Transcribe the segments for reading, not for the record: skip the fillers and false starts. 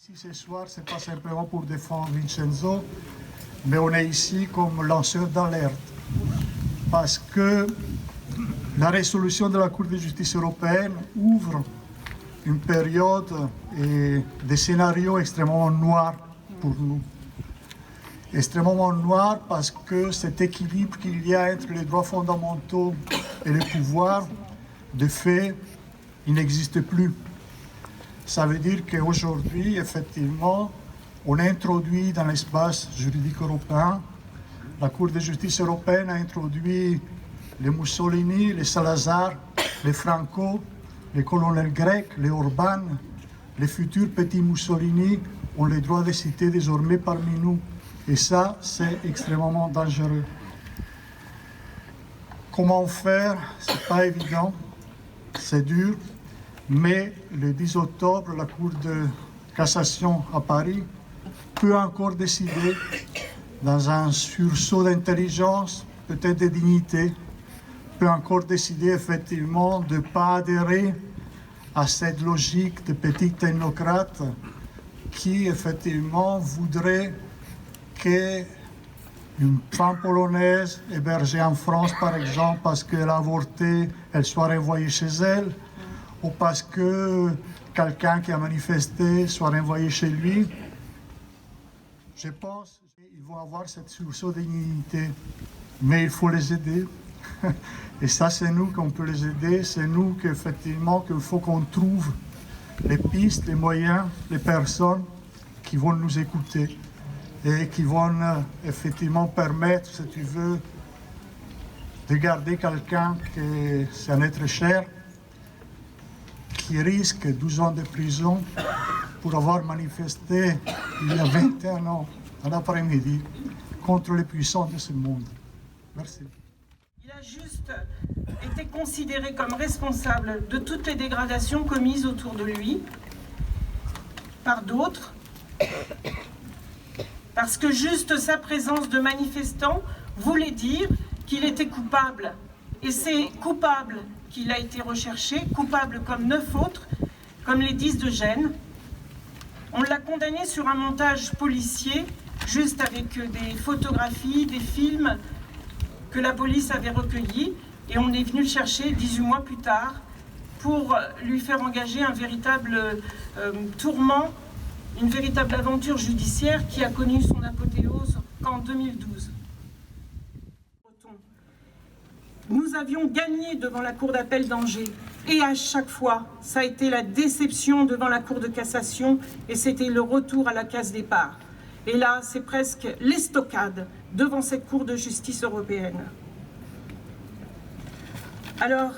Si ce soir, ce n'est pas simplement pour défendre Vincenzo, mais on est ici comme lanceur d'alerte. Parce que la résolution de la Cour de justice européenne ouvre une période et des scénarios extrêmement noirs pour nous. Extrêmement noirs parce que cet équilibre qu'il y a entre les droits fondamentaux et le pouvoir, de fait, il n'existe plus. Ça veut dire qu'aujourd'hui, effectivement, on a introduit dans l'espace juridique européen, la Cour de justice européenne a introduit les Mussolini, les Salazar, les Franco, les colonels grecs, les Orban, les futurs petits Mussolini ont le droit de citer désormais parmi nous. Et ça, c'est extrêmement dangereux. Comment faire? C'est pas évident, c'est dur. Mais le 10 octobre, la Cour de cassation à Paris peut encore décider, dans un sursaut d'intelligence, peut-être de dignité, peut encore décider effectivement de ne pas adhérer à cette logique de petits technocrates qui effectivement voudraient qu'une femme polonaise hébergée en France, par exemple, parce qu'elle a avorté, elle soit renvoyée chez elle, ou parce que quelqu'un qui a manifesté soit renvoyé chez lui. Je pense qu'ils vont avoir cette sursaut de dignité, mais il faut les aider. Et ça, c'est nous qu'on peut les aider, c'est nous qu'effectivement qu'il faut qu'on trouve les pistes, les moyens, les personnes qui vont nous écouter et qui vont effectivement permettre, si tu veux, de garder quelqu'un qui c'est un être cher, qui risque 12 ans de prison pour avoir manifesté il y a 21 ans, en après-midi, contre les puissants de ce monde. Merci. Il a juste été considéré comme responsable de toutes les dégradations commises autour de lui par d'autres, parce que juste sa présence de manifestant voulait dire qu'il était coupable. Et c'est coupable qu'il a été recherché, coupable comme 9 autres, comme les 10 de Gênes. On l'a condamné sur un montage policier, juste avec des photographies, des films que la police avait recueillis, et on est venu le chercher 18 mois plus tard pour lui faire engager un véritable tourment, une véritable aventure judiciaire qui a connu son apothéose qu'en 2012. Nous avions gagné devant la Cour d'appel d'Angers, et à chaque fois, ça a été la déception devant la Cour de cassation, et c'était le retour à la case départ. Et là, c'est presque l'estocade devant cette Cour de justice européenne. Alors,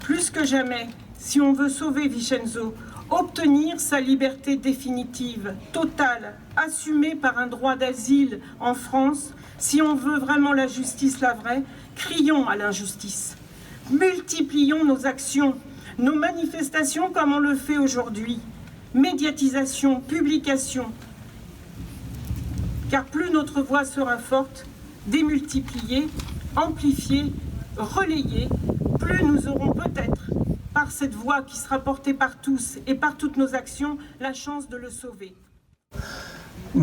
plus que jamais, si on veut sauver Vincenzo, obtenir sa liberté définitive, totale, assumée par un droit d'asile en France, si on veut vraiment la justice, la vraie, crions à l'injustice. Multiplions nos actions, nos manifestations comme on le fait aujourd'hui. Médiatisation, publication. Car plus notre voix sera forte, démultipliée, amplifiée, relayée, plus nous aurons peut-être, par cette voix qui sera portée par tous et par toutes nos actions, la chance de le sauver.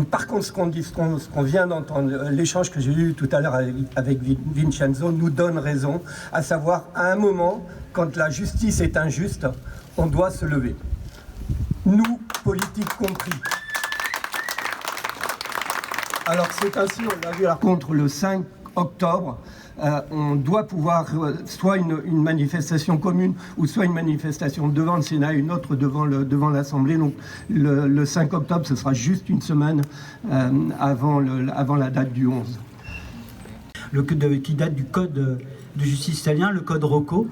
Par contre, ce qu'on vient d'entendre, l'échange que j'ai eu tout à l'heure avec Vincenzo nous donne raison, à savoir, à un moment, quand la justice est injuste, on doit se lever. Nous, politiques compris. Alors c'est ainsi, on l'a vu contre le 5 octobre, on doit pouvoir, soit une manifestation commune, ou soit une manifestation devant le Sénat, une autre devant l'Assemblée. Donc le 5 octobre, ce sera juste une semaine avant la date du 11. Qui date du code de justice italien, le code Rocco.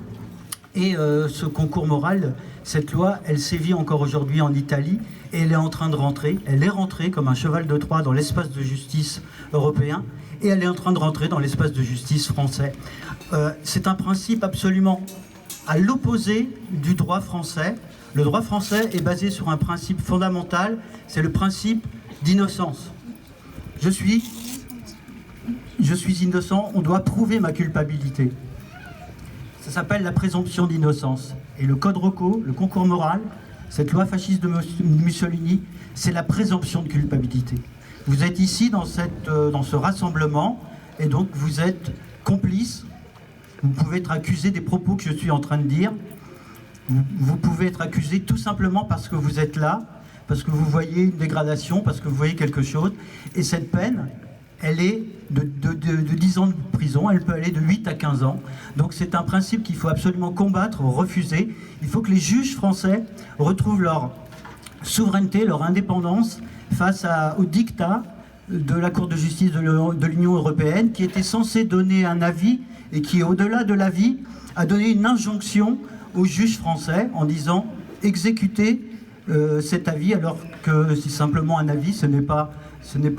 Et ce concours moral, cette loi, elle sévit encore aujourd'hui en Italie, et elle est en train de rentrer. Elle est rentrée comme un cheval de Troie dans l'espace de justice européen, et elle est en train de rentrer dans l'espace de justice français. C'est un principe absolument à l'opposé du droit français. Le droit français est basé sur un principe fondamental, c'est le principe d'innocence. Je suis innocent, on doit prouver ma culpabilité. Ça s'appelle la présomption d'innocence. Et le code Rocco, le concours moral, cette loi fasciste de Mussolini, c'est la présomption de culpabilité. Vous êtes ici dans ce rassemblement, et donc vous êtes complice. Vous pouvez être accusé des propos que je suis en train de dire. Vous pouvez être accusé tout simplement parce que vous êtes là, parce que vous voyez une dégradation, parce que vous voyez quelque chose. Et cette peine, elle est de 10 ans de prison, elle peut aller de 8 à 15 ans. Donc c'est un principe qu'il faut absolument combattre, refuser. Il faut que les juges français retrouvent leur souveraineté, leur indépendance face au diktat de la Cour de justice de l'Union européenne, qui était censée donner un avis et qui, au-delà de l'avis, a donné une injonction aux juges français en disant « exécutez cet avis », alors que c'est simplement un avis, ce n'est pas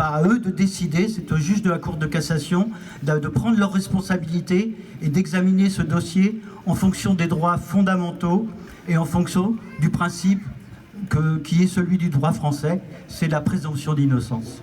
à eux de décider, c'est aux juges de la Cour de cassation de prendre leurs responsabilités et d'examiner ce dossier en fonction des droits fondamentaux et en fonction du principe qui est celui du droit français, c'est la présomption d'innocence.